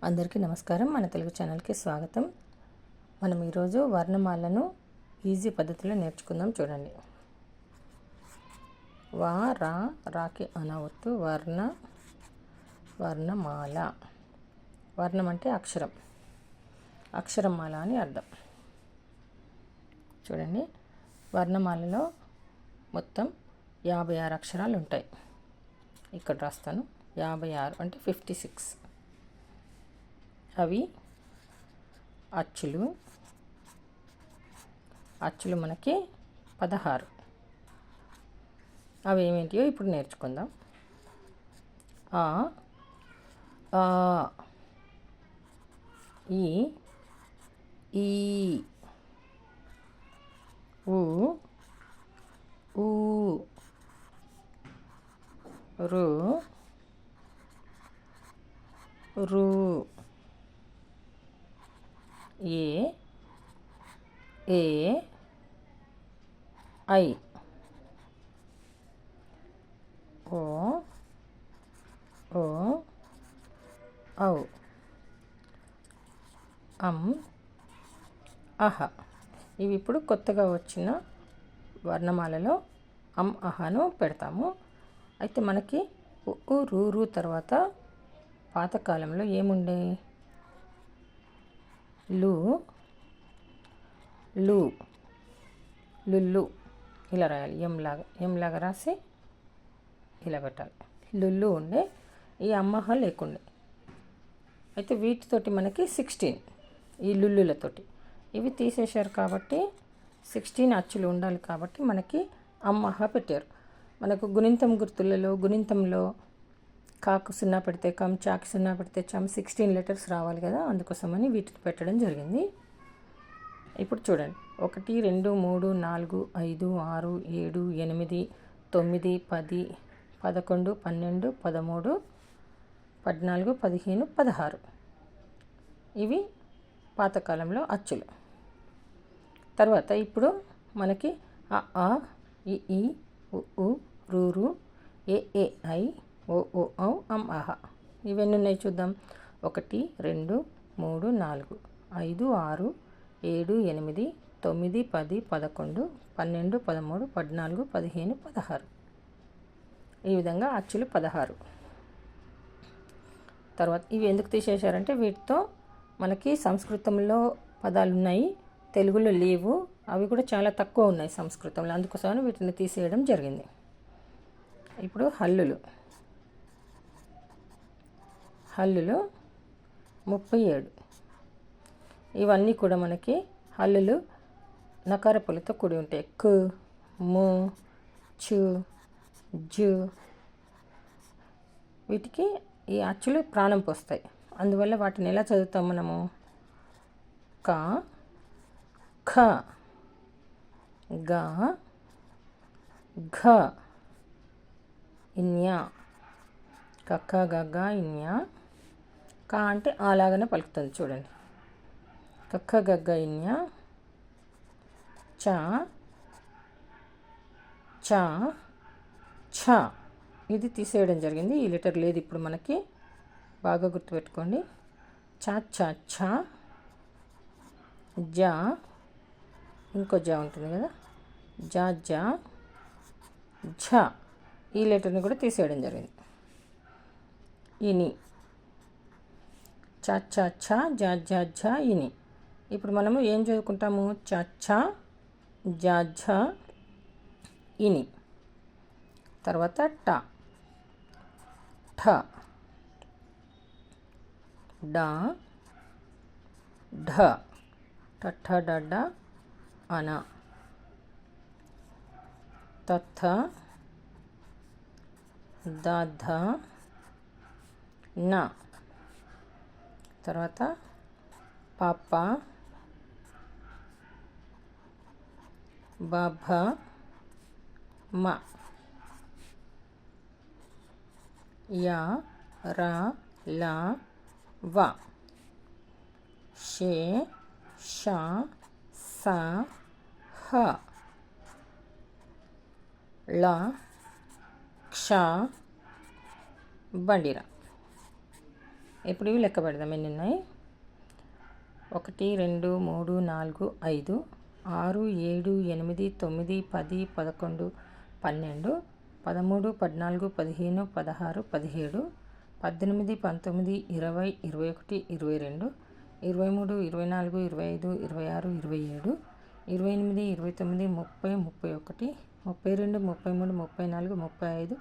అందరికీ నమస్కారం. మన తెలుగు ఛానల్కి స్వాగతం. మనం ఈరోజు వర్ణమాలను ఈజీ పద్ధతిలో నేర్చుకుందాం. చూడండి. వా రా రాకి అనవత్తు వర్ణమాల. వర్ణం అంటే అక్షరం, అక్షరమాల అని అర్థం. చూడండి, వర్ణమాలలో మొత్తం 56 అక్షరాలు ఉంటాయి. ఇక్కడ రాస్తాను. 56 అంటే 56. అవి అచ్చులు మనకి 16. అవి ఏమేంటియో ఇప్పుడు నేర్చుకుందాం. ఆ ఈ ఊ రు ఏ ఐ ఓ ఔ అహ. ఇవి ఇప్పుడు కొత్తగా వచ్చిన వర్ణమాలలో అహను పెడతాము. అయితే మనకి ఉ రూ తర్వాత పాతకాలంలో ఏముండే? లుల్లు ఇలా రాయాలి. ఎంలాగా రాసి ఇలా పెట్టాలి. లుల్లు ఉండే, ఈ అమ్మహ లేకుండే. అయితే వీటితోటి మనకి 16, ఈ లుల్లులతోటి ఇవి తీసేశారు కాబట్టి 16 అచ్చులు ఉండాలి. కాబట్టి మనకి అమ్మహ పెట్టారు. మనకు గుణింతం గుర్తులలో గుణింతంలో కాకు 0 పెడితే కమ్, చాకు 0 పెడితే చమ్, 16 లెటర్స్ రావాలి కదా, అందుకోసమని వీటిని పెట్టడం జరిగింది. ఇప్పుడు చూడండి, 1 2 3 4 5 6 7 8 9 10 11 12 13 14 15 16. ఇవి పాతకాలంలో అచ్చులు. తర్వాత ఇప్పుడు మనకి అ ఈ ఉ రు ఏ ఐ ఓ ఔ అహ. ఇవన్నీ ఉన్నాయి చూద్దాం. 1 2 3 4 5 6 7 8 9 10 11 12 13 14 15 16. ఈ విధంగా అచ్చులు 16. తర్వాత ఇవి ఎందుకు తీసేశారంటే వీటితో మనకి సంస్కృతంలో పదాలు ఉన్నాయి, తెలుగులో లేవు. అవి కూడా చాలా తక్కువ ఉన్నాయి సంస్కృతంలో, అందుకోసమని వీటిని తీసేయడం జరిగింది. ఇప్పుడు హల్లులు 37. ఇవన్నీ కూడా మనకి హల్లులు నకార పొలతో కూడి ఉంటాయి. కు, ము, చు, జు. వీటికి ఈ అచ్చులు ప్రాణం పోస్తాయి. అందువల్ల వాటిని ఎలా చదువుతాం మనము? క, ఖ, గ, ఘ, ఇన్య. కక్క గగ్గ ఇన్య. క అంటే అలాగనే పలుకుతుంది. చూడండి, కక్క గగ్గ ఇన్య. చ, చ, ఛ. ఇది తీసేయడం జరిగింది. ఈ లెటర్ లేదు ఇప్పుడు మనకి, బాగా గుర్తుపెట్టుకోండి. చ చ ఛ. జ, ఇంకో జ ఉంటుంది కదా, జ జ ఝ. ఈ లెటర్ని కూడా తీసేయడం జరిగింది. ఇని చ చ ఛ జ జ ఝ ఇని. ఇప్పుడు మనము ఏం చదువుకుంటాము? చ ఛ జ ఝ ఇని. తర్వాత ట, ఠ, డ, ఢ. టఠ డడ్డ అన. తథ, దధ, న. తర్వాత పప, బభ, మ. య, ర, ల, వ. షే, ష, స, హ. ళ, క్ష, బండిర. ఇప్పుడు ఇవి లెక్క పెడదాం ఎన్ని ఉన్నాయి. 1 2 3 4 5 6 7 8 9 10 11 12 13 14 15 16 17 18 19 20 21 22 23 24 25 26 27 28 29 30 31 32 33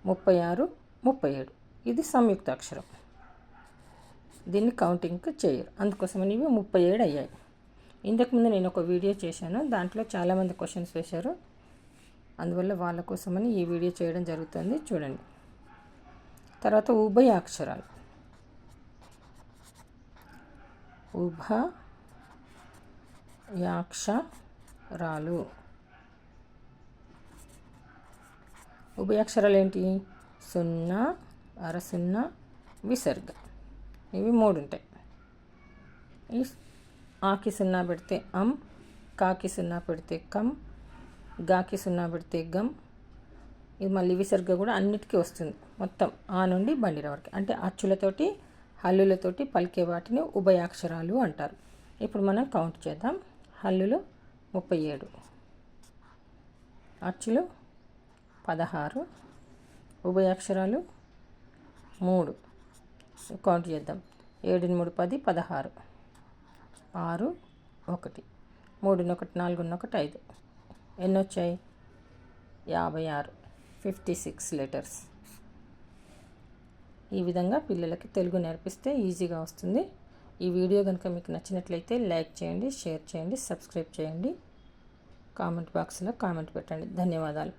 34 35 36 ఇది సంయుక్త అక్షరం. దీన్ని కౌంటింగ్ చేయరు, అందుకోసమని ఇవి 37 అయ్యాయి. ఇంతకుముందు నేను ఒక వీడియో చేశాను, దాంట్లో చాలామంది క్వశ్చన్స్ వేశారు, అందువల్ల వాళ్ళ కోసమని ఈ వీడియో చేయడం జరుగుతుంది, చూడండి. తర్వాత ఉభయాక్షరాలు. ఉభయాక్షరాలు. ఉభయాక్షరాలు ఏంటి? 0, అర సున్నా, విసర్గ. ఇవి 3 ఉంటాయి. ఈ ఆకి 0 పెడితే అమ్, కాకి 0 పెడితే కమ్, గాకి 0 పెడితే గమ్. ఇది మళ్ళీ విసర్గ కూడా అన్నిటికీ వస్తుంది, మొత్తం ఆ నుండి బండిర వరకు. అంటే అచ్చులతోటి హల్లులతోటి పలికే వాటిని ఉభయాక్షరాలు అంటారు. ఇప్పుడు మనం కౌంట్ చేద్దాం. హల్లులు 37, అచ్చులు 16, ఉభయాక్షరాలు 3. కౌంట్ చేద్దాం. 7 3 10 16, 6 1 3 1 4 1 5. ఎన్ని వచ్చాయి? 56, 56 లెటర్స్. ఈ విధంగా పిల్లలకి తెలుగు నేర్పిస్తే ఈజీగా వస్తుంది. ఈ వీడియో కనుక మీకు నచ్చినట్లయితే లైక్ చేయండి, షేర్ చేయండి, సబ్స్క్రైబ్ చేయండి, కామెంట్ బాక్స్లో కామెంట్ పెట్టండి. ధన్యవాదాలు.